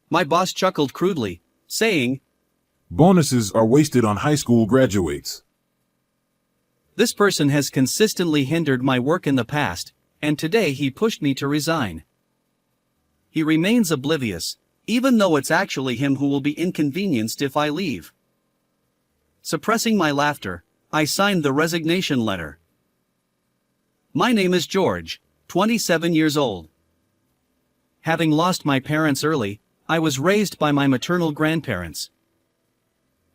My boss chuckled crudely, saying, Bonuses are wasted on high school graduates. "This person has consistently hindered my work in the past, and today he pushed me to resign." He remains oblivious, even though it's actually him who will be inconvenienced if I leave. Suppressing my laughter, I signed the resignation letter. My name is George, 27 years old. Having lost my parents early, I was raised by my maternal grandparents.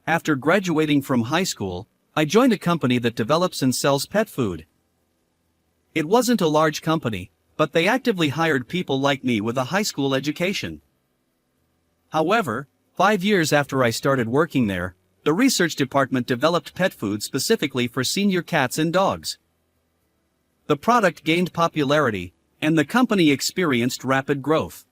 After graduating from high school, I joined a company that develops and sells pet food. It wasn't a large company, but they actively hired people like me with a high school education. However, 5 years after I started working there, the research department developed pet food specifically for senior cats and dogs. The product gained popularity, and the company experienced rapid growth.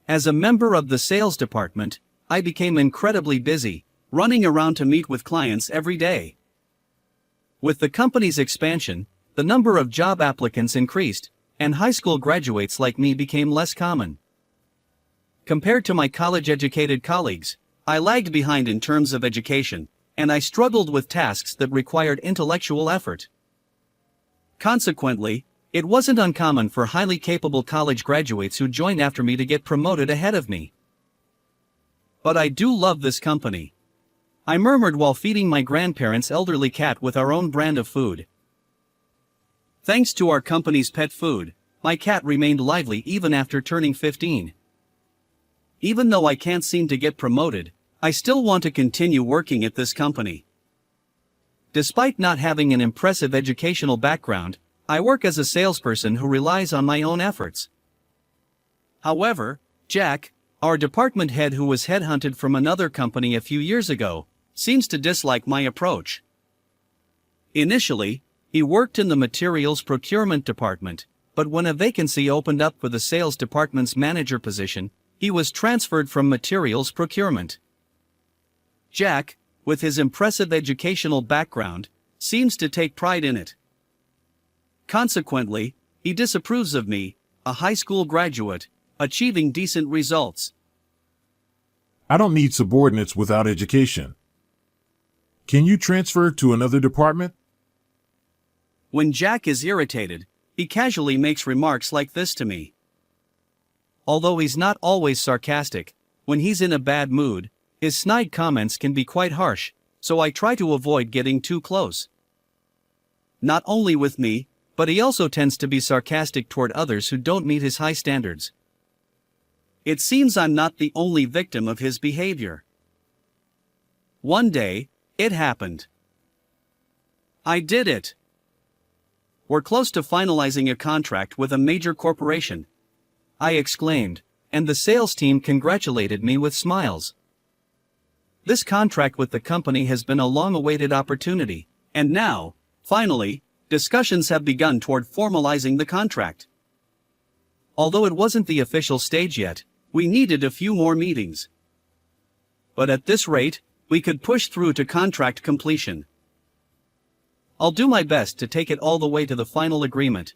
As a member of the sales department, I became incredibly busy, running around to meet with clients every day. With the company's expansion, the number of job applicants increased, and high school graduates like me became less common. Compared to my college-educated colleagues, I lagged behind in terms of education, and I struggled with tasks that required intellectual effort. Consequently, it wasn't uncommon for highly capable college graduates who joined after me to get promoted ahead of me. But I do love this company. I murmured while feeding my grandparents' elderly cat with our own brand of food. Thanks to our company's pet food, my cat remained lively even after turning 15. Even though I can't seem to get promoted, I still want to continue working at this company. Despite not having an impressive educational background, I work as a salesperson who relies on my own efforts. However, Jack, our department head who was headhunted from another company a few years ago, seems to dislike my approach. Initially, he worked in the materials procurement department, but when a vacancy opened up for the sales department's manager position, he was transferred from materials procurement. Jack, with his impressive educational background, seems to take pride in it. Consequently, he disapproves of me, a high school graduate, achieving decent results. I don't need subordinates without education. Can you transfer to another department? When Jack is irritated, he casually makes remarks like this to me. Although he's not always sarcastic, when he's in a bad mood, his snide comments can be quite harsh, so I try to avoid getting too close. Not only with me, but he also tends to be sarcastic toward others who don't meet his high standards. It seems I'm not the only victim of his behavior. One day, it happened. I did it. We're close to finalizing a contract with a major corporation, I exclaimed, and the sales team congratulated me with smiles. This contract with the company has been a long-awaited opportunity, and now, finally, discussions have begun toward formalizing the contract. Although it wasn't the official stage yet, we needed a few more meetings. But at this rate, we could push through to contract completion. I'll do my best to take it all the way to the final agreement,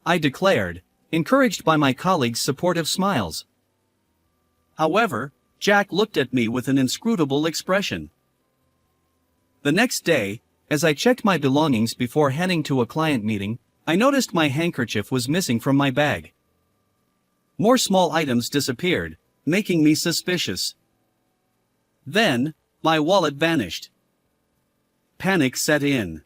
I declared, encouraged by my colleagues' supportive smiles. However, Jack looked at me with an inscrutable expression. The next day, as I checked my belongings before heading to a client meeting, I noticed my handkerchief was missing from my bag. More small items disappeared, making me suspicious. Then, my wallet vanished. Panic set in.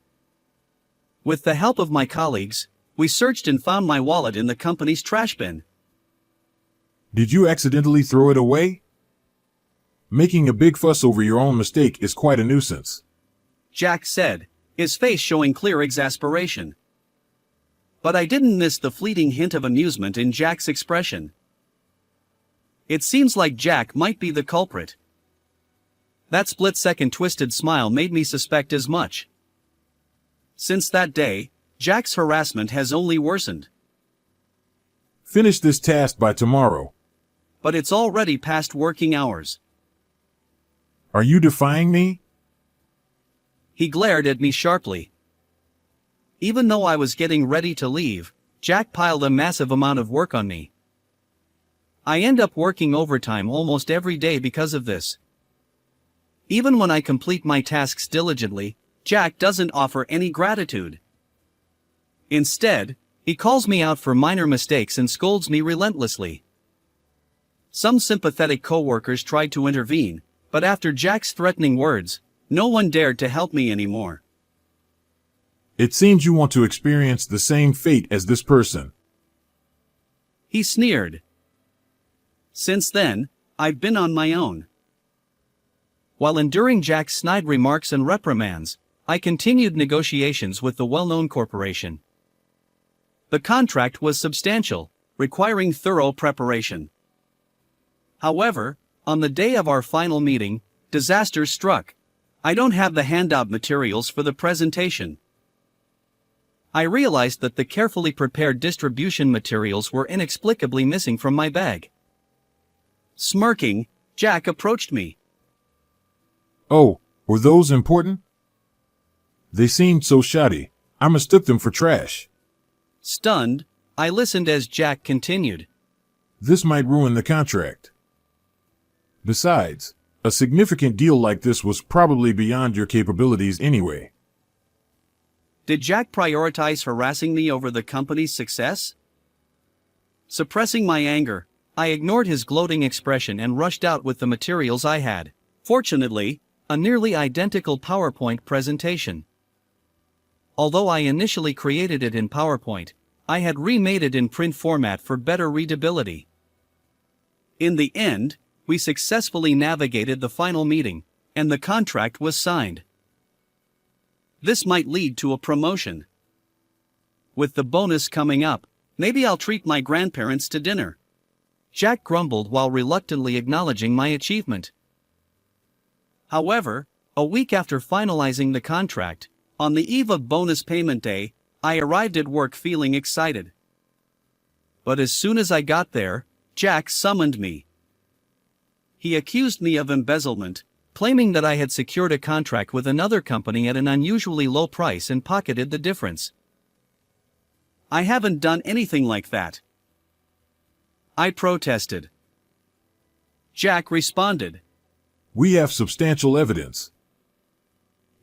With the help of my colleagues, we searched and found my wallet in the company's trash bin. Did you accidentally throw it away? Making a big fuss over your own mistake is quite a nuisance, Jack said, his face showing clear exasperation. But I didn't miss the fleeting hint of amusement in Jack's expression. It seems like Jack might be the culprit. That split-second twisted smile made me suspect as much. Since that day, Jack's harassment has only worsened. Finish this task by tomorrow. But it's already past working hours. Are you defying me? He glared at me sharply. Even though I was getting ready to leave, Jack piled a massive amount of work on me. I end up working overtime almost every day because of this. Even when I complete my tasks diligently, Jack doesn't offer any gratitude. Instead, he calls me out for minor mistakes and scolds me relentlessly. Some sympathetic coworkers tried to intervene, but after Jack's threatening words, no one dared to help me anymore. It seems you want to experience the same fate as this person. He sneered. Since then, I've been on my own. While enduring Jack's snide remarks and reprimands, I continued negotiations with the well-known corporation. The contract was substantial, requiring thorough preparation. However, on the day of our final meeting, disaster struck. I don't have the handout materials for the presentation. I realized that the carefully prepared distribution materials were inexplicably missing from my bag. Smirking, Jack approached me. Oh, were those important? They seemed so shoddy. I mistook them for trash. Stunned, I listened as Jack continued. This might ruin the contract. Besides, a significant deal like this was probably beyond your capabilities anyway. Did Jack prioritize harassing me over the company's success? Suppressing my anger, I ignored his gloating expression and rushed out with the materials I had. Fortunately, a nearly identical PowerPoint presentation. Although I initially created it in PowerPoint, I had remade it in print format for better readability. In the end, we successfully navigated the final meeting, and the contract was signed. This might lead to a promotion. With the bonus coming up, maybe I'll treat my grandparents to dinner. Jack grumbled while reluctantly acknowledging my achievement. However, a week after finalizing the contract, on the eve of bonus payment day, I arrived at work feeling excited. But as soon as I got there, Jack summoned me. He accused me of embezzlement, claiming that I had secured a contract with another company at an unusually low price and pocketed the difference. I haven't done anything like that. I protested. Jack responded. We have substantial evidence.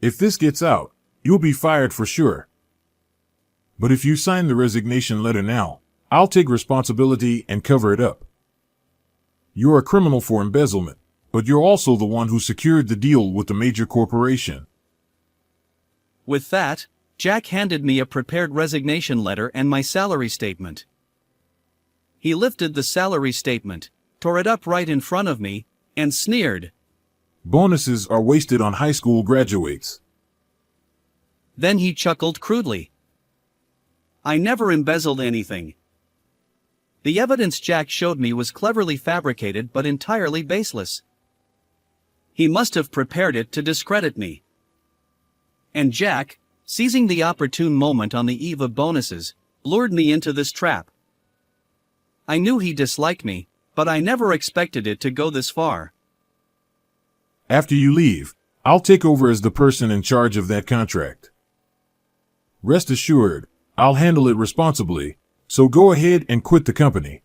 If this gets out, you'll be fired for sure. But if you sign the resignation letter now, I'll take responsibility and cover it up. You're a criminal for embezzlement, but you're also the one who secured the deal with the major corporation. With that, Jack handed me a prepared resignation letter and my salary statement. He lifted the salary statement, tore it up right in front of me, and sneered. Bonuses are wasted on high school graduates. Then he chuckled crudely. I never embezzled anything. The evidence Jack showed me was cleverly fabricated but entirely baseless. He must have prepared it to discredit me. And Jack, seizing the opportune moment on the eve of bonuses, lured me into this trap. I knew he disliked me, but I never expected it to go this far. After you leave, I'll take over as the person in charge of that contract. Rest assured, I'll handle it responsibly, so go ahead and quit the company.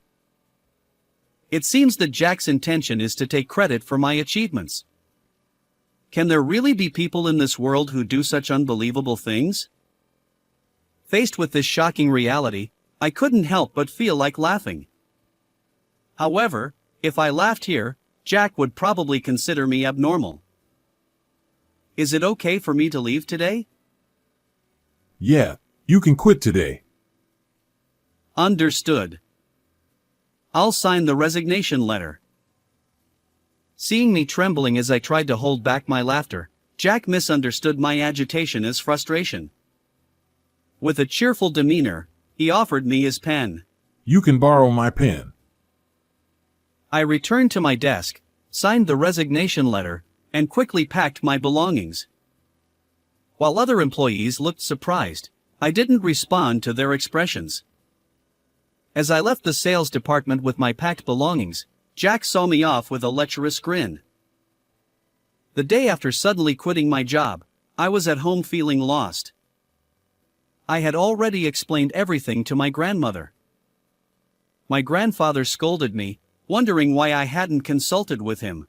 It seems that Jack's intention is to take credit for my achievements. Can there really be people in this world who do such unbelievable things? Faced with this shocking reality, I couldn't help but feel like laughing. However, if I laughed here, Jack would probably consider me abnormal. Is it okay for me to leave today? Yeah, you can quit today. Understood. I'll sign the resignation letter. Seeing me trembling as I tried to hold back my laughter, Jack misunderstood my agitation as frustration. With a cheerful demeanor, he offered me his pen. You can borrow my pen. I returned to my desk, signed the resignation letter, and quickly packed my belongings. While other employees looked surprised, I didn't respond to their expressions. As I left the sales department with my packed belongings, Jack saw me off with a lecherous grin. The day after suddenly quitting my job, I was at home feeling lost. I had already explained everything to my grandmother. My grandfather scolded me, wondering why I hadn't consulted with him.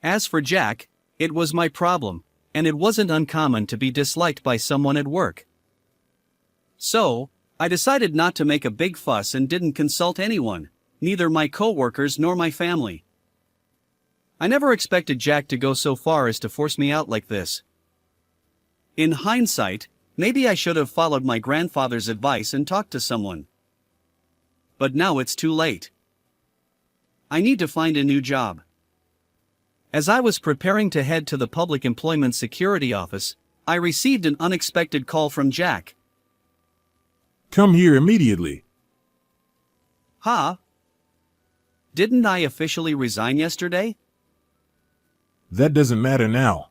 As for Jack, it was my problem, and it wasn't uncommon to be disliked by someone at work. So, I decided not to make a big fuss and didn't consult anyone, neither my coworkers nor my family. I never expected Jack to go so far as to force me out like this. In hindsight, maybe I should have followed my grandfather's advice and talked to someone. But now it's too late. I need to find a new job. As I was preparing to head to the Public Employment Security Office, I received an unexpected call from Jack. Come here immediately. Huh? Didn't I officially resign yesterday? That doesn't matter now.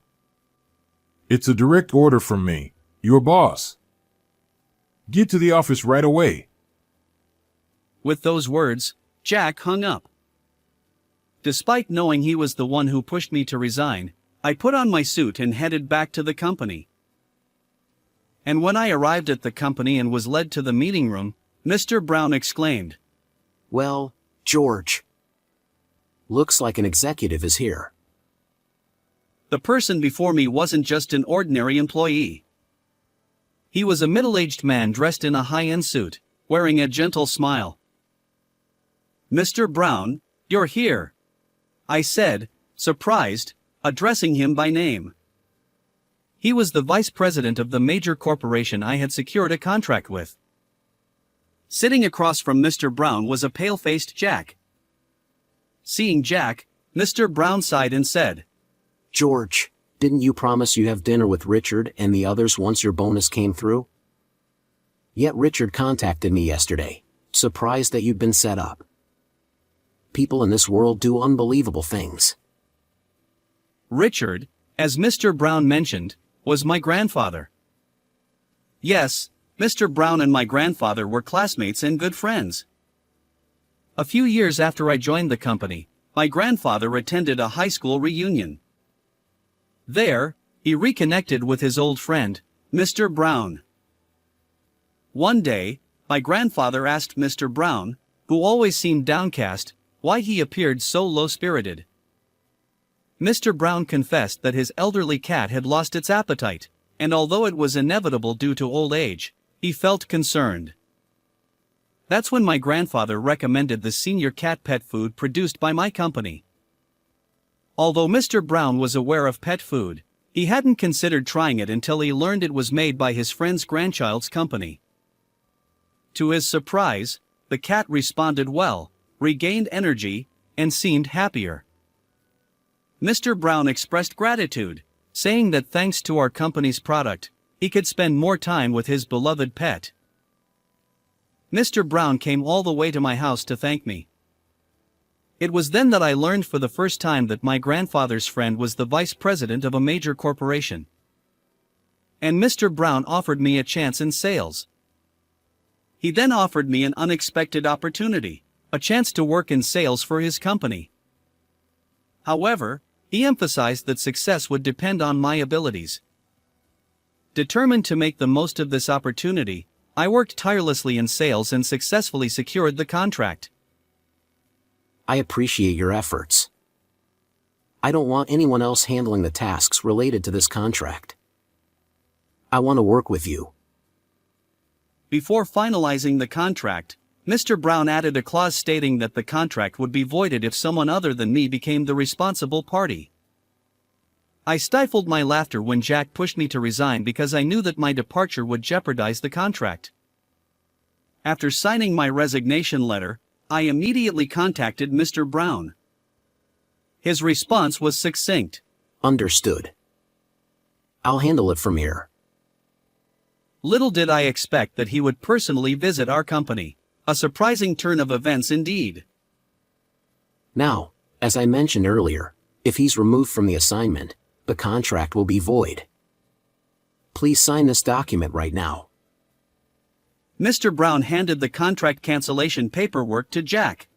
It's a direct order from me, your boss. Get to the office right away. With those words, Jack hung up. Despite knowing he was the one who pushed me to resign, I put on my suit and headed back to the company. And when I arrived at the company and was led to the meeting room, Mr. Brown exclaimed, "Well, George. Looks like an executive is here." The person before me wasn't just an ordinary employee. He was a middle-aged man dressed in a high-end suit, wearing a gentle smile. "Mr. Brown, you're here," I said, surprised, addressing him by name. He was the vice president of the major corporation I had secured a contract with. Sitting across from Mr. Brown was a pale-faced Jack. Seeing Jack, Mr. Brown sighed and said, "George, didn't you promise you have dinner with Richard and the others once your bonus came through? Yet Richard contacted me yesterday, surprised that you'd been set up. People in this world do unbelievable things." Richard, as Mr. Brown mentioned, was my grandfather. Yes, Mr. Brown and my grandfather were classmates and good friends. A few years after I joined the company, my grandfather attended a high school reunion. There, he reconnected with his old friend, Mr. Brown. One day, my grandfather asked Mr. Brown, who always seemed downcast, why he appeared so low-spirited. Mr. Brown confessed that his elderly cat had lost its appetite, and although it was inevitable due to old age, he felt concerned. That's when my grandfather recommended the senior cat pet food produced by my company. Although Mr. Brown was aware of pet food, he hadn't considered trying it until he learned it was made by his friend's grandchild's company. To his surprise, the cat responded well, regained energy, and seemed happier. Mr. Brown expressed gratitude, saying that thanks to our company's product, he could spend more time with his beloved pet. Mr. Brown came all the way to my house to thank me. It was then that I learned for the first time that my grandfather's friend was the vice president of a major corporation. And Mr. Brown offered me a chance in sales. He then offered me an unexpected opportunity, a chance to work in sales for his company. However, he emphasized that success would depend on my abilities. Determined to make the most of this opportunity, I worked tirelessly in sales and successfully secured the contract. I appreciate your efforts. I don't want anyone else handling the tasks related to this contract. I want to work with you. Before finalizing the contract, Mr. Brown added a clause stating that the contract would be voided if someone other than me became the responsible party. I stifled my laughter when Jack pushed me to resign because I knew that my departure would jeopardize the contract. After signing my resignation letter, I immediately contacted Mr. Brown. His response was succinct. "Understood. I'll handle it from here." Little did I expect that he would personally visit our company. A surprising turn of events indeed. Now, as I mentioned earlier, if he's removed from the assignment, the contract will be void. Please sign this document right now. Mr. Brown handed the contract cancellation paperwork to Jack.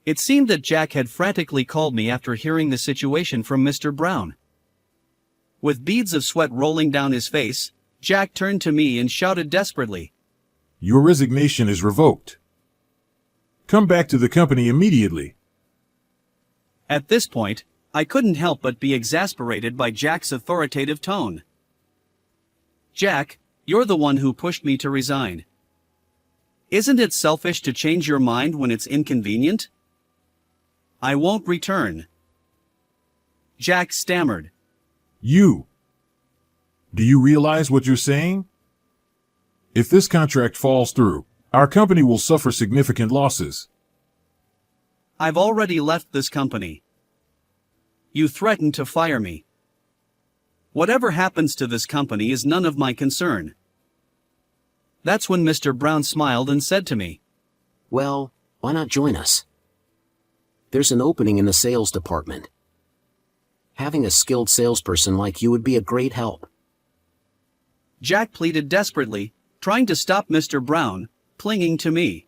It seemed that Jack had frantically called me after hearing the situation from Mr. Brown. With beads of sweat rolling down his face, Jack turned to me and shouted desperately, Your resignation is revoked. Come back to the company immediately. At this point, I couldn't help but be exasperated by Jack's authoritative tone. Jack, you're the one who pushed me to resign. Isn't it selfish to change your mind when it's inconvenient? I won't return. Jack stammered. Do you realize what you're saying? If this contract falls through, our company will suffer significant losses. I've already left this company. You threatened to fire me. Whatever happens to this company is none of my concern. That's when Mr. Brown smiled and said to me, Well, why not join us? There's an opening in the sales department. Having a skilled salesperson like you would be a great help. Jack pleaded desperately, trying to stop Mr. Brown, clinging to me.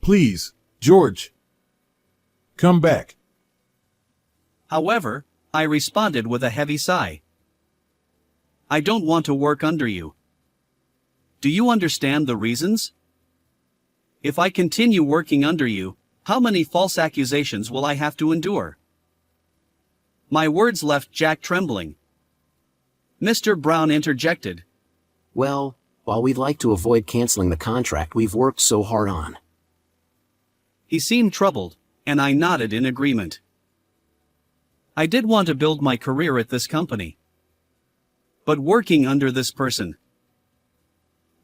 Please, George. Come back. However, I responded with a heavy sigh. I don't want to work under you. Do you understand the reasons? If I continue working under you, how many false accusations will I have to endure? My words left Jack trembling. Mr. Brown interjected. Well, while we'd like to avoid canceling the contract we've worked so hard on. He seemed troubled, and I nodded in agreement. I did want to build my career at this company. But working under this person.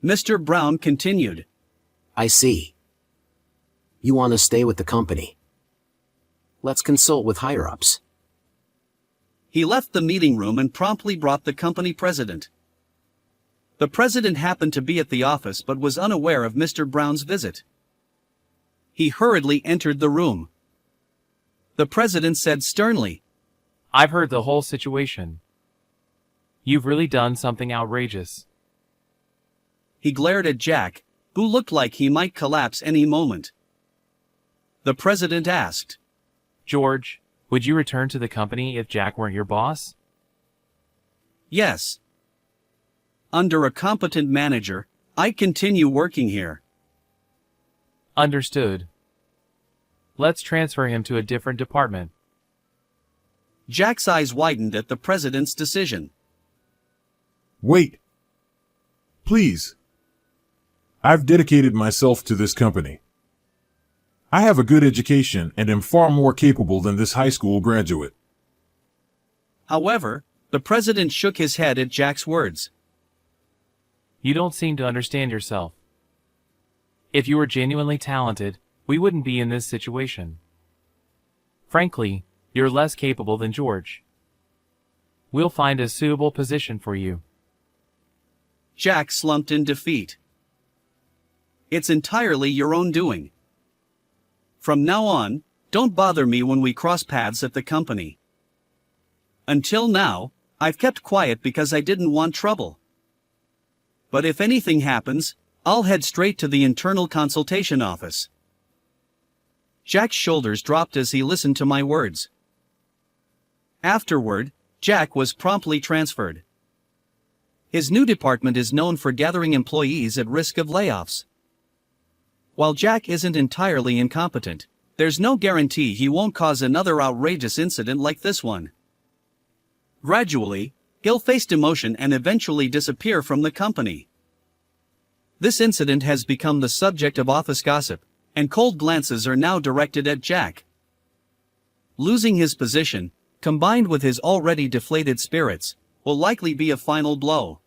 Mr. Brown continued. I see. You want to stay with the company. Let's consult with higher-ups. He left the meeting room and promptly brought the company president. The president happened to be at the office but was unaware of Mr. Brown's visit. He hurriedly entered the room. The president said sternly, I've heard the whole situation. You've really done something outrageous. He glared at Jack, who looked like he might collapse any moment. The president asked, George, would you return to the company if Jack weren't your boss? Yes. Under a competent manager, I'd continue working here. Understood. Let's transfer him to a different department. Jack's eyes widened at the president's decision. Wait. Please. I've dedicated myself to this company. I have a good education and am far more capable than this high school graduate. However, the president shook his head at Jack's words. You don't seem to understand yourself. If you were genuinely talented, we wouldn't be in this situation. Frankly, you're less capable than George. We'll find a suitable position for you. Jack slumped in defeat. It's entirely your own doing. From now on, don't bother me when we cross paths at the company. Until now, I've kept quiet because I didn't want trouble. But if anything happens, I'll head straight to the internal consultation office. Jack's shoulders dropped as he listened to my words. Afterward, Jack was promptly transferred. His new department is known for gathering employees at risk of layoffs. While Jack isn't entirely incompetent, there's no guarantee he won't cause another outrageous incident like this one. Gradually, he'll face demotion and eventually disappear from the company. This incident has become the subject of office gossip, and cold glances are now directed at Jack. Losing his position, combined with his already deflated spirits, will likely be a final blow.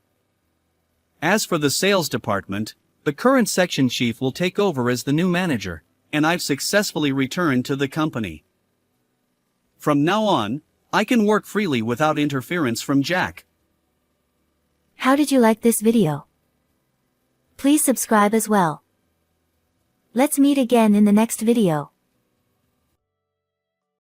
As for the sales department, the current section chief will take over as the new manager, and I've successfully returned to the company. From now on, I can work freely without interference from Jack. How did you like this video? Please subscribe as well. Let's meet again in the next video.